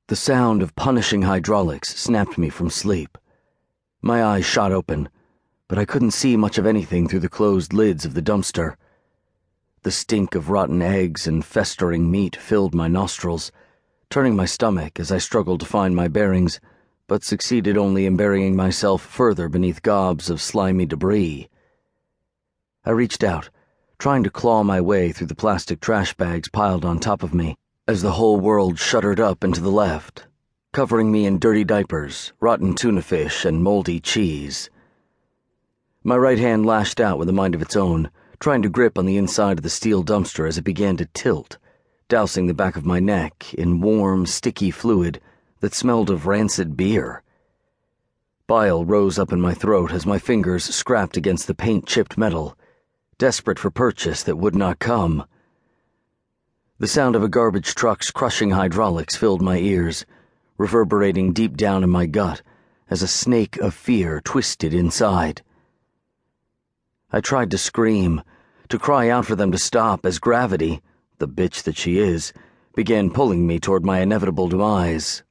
The sound of punishing hydraulics snapped me from sleep. My eyes shot open, but I couldn't see much of anything through the closed lids of the dumpster. The stink of rotten eggs and festering meat filled my nostrils, turning my stomach as I struggled to find my bearings, but succeeded only in burying myself further beneath gobs of slimy debris. I reached out, trying to claw my way through the plastic trash bags piled on top of me, as the whole world shuddered up and to the left, covering me in dirty diapers, rotten tuna fish, and moldy cheese. My right hand lashed out with a mind of its own, trying to grip on the inside of the steel dumpster as it began to tilt, dousing the back of my neck in warm, sticky fluid that smelled of rancid beer. Bile rose up in my throat as my fingers scrapped against the paint-chipped metal, desperate for purchase that would not come. The sound of a garbage truck's crushing hydraulics filled my ears, reverberating deep down in my gut as a snake of fear twisted inside. I tried to scream, to cry out for them to stop as gravity, the bitch that she is, began pulling me toward my inevitable demise.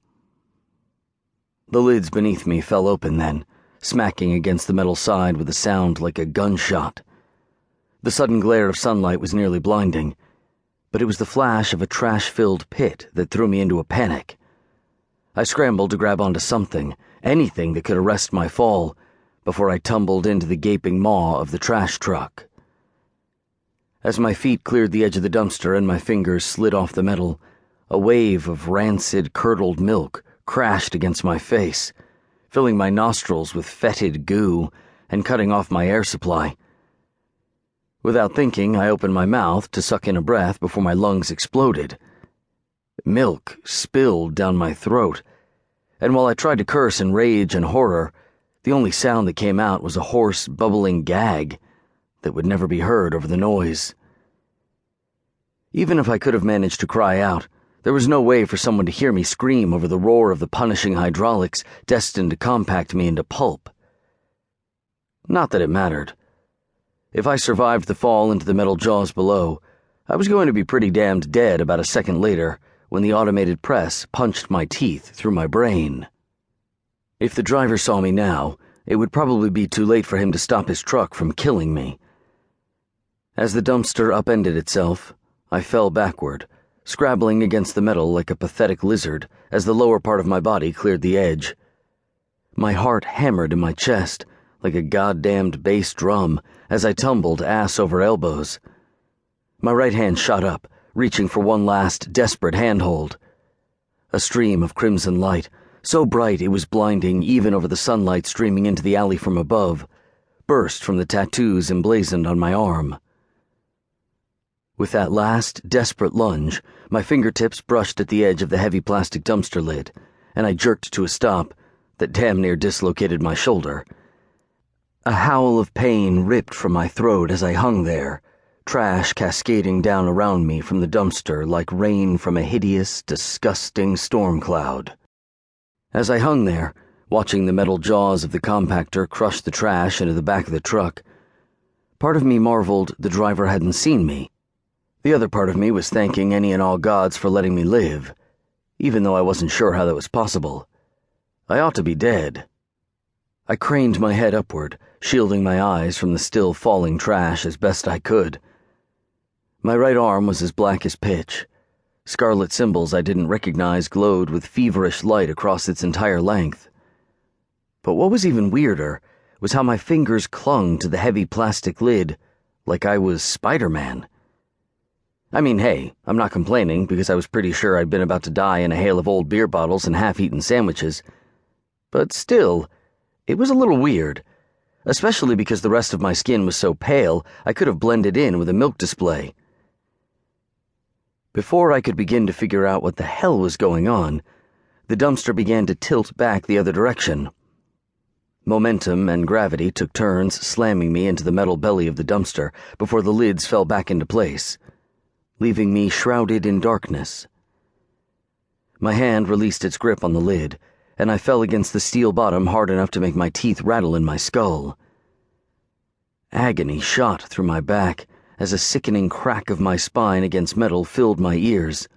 The lids beneath me fell open then, smacking against the metal side with a sound like a gunshot. The sudden glare of sunlight was nearly blinding, but it was the flash of a trash-filled pit that threw me into a panic. I scrambled to grab onto something, anything that could arrest my fall, before I tumbled into the gaping maw of the trash truck. As my feet cleared the edge of the dumpster and my fingers slid off the metal, a wave of rancid, curdled milk crashed against my face, filling my nostrils with fetid goo and cutting off my air supply. Without thinking, I opened my mouth to suck in a breath before my lungs exploded. Milk spilled down my throat, and while I tried to curse in rage and horror, the only sound that came out was a hoarse, bubbling gag that would never be heard over the noise. Even if I could have managed to cry out, there was no way for someone to hear me scream over the roar of the punishing hydraulics destined to compact me into pulp. Not that it mattered. If I survived the fall into the metal jaws below, I was going to be pretty damned dead about a second later when the automated press punched my teeth through my brain. If the driver saw me now, it would probably be too late for him to stop his truck from killing me. As the dumpster upended itself, I fell backward, scrabbling against the metal like a pathetic lizard as the lower part of my body cleared the edge. My heart hammered in my chest like a goddamned bass drum as I tumbled ass over elbows. My right hand shot up, reaching for one last desperate handhold. A stream of crimson light, so bright it was blinding even over the sunlight streaming into the alley from above, burst from the tattoos emblazoned on my arm. With that last, desperate lunge, my fingertips brushed at the edge of the heavy plastic dumpster lid, and I jerked to a stop that damn near dislocated my shoulder. A howl of pain ripped from my throat as I hung there, trash cascading down around me from the dumpster like rain from a hideous, disgusting storm cloud. As I hung there, watching the metal jaws of the compactor crush the trash into the back of the truck, part of me marveled the driver hadn't seen me. The other part of me was thanking any and all gods for letting me live, even though I wasn't sure how that was possible. I ought to be dead. I craned my head upward, shielding my eyes from the still falling trash as best I could. My right arm was as black as pitch. Scarlet symbols I didn't recognize glowed with feverish light across its entire length. But what was even weirder was how my fingers clung to the heavy plastic lid like I was Spider-Man. I mean, hey, I'm not complaining because I was pretty sure I'd been about to die in a hail of old beer bottles and half-eaten sandwiches. But still, it was a little weird, especially because the rest of my skin was so pale I could have blended in with a milk display. Before I could begin to figure out what the hell was going on, the dumpster began to tilt back the other direction. Momentum and gravity took turns slamming me into the metal belly of the dumpster before the lids fell back into place, leaving me shrouded in darkness. My hand released its grip on the lid, and I fell against the steel bottom hard enough to make my teeth rattle in my skull. Agony shot through my back as a sickening crack of my spine against metal filled my ears.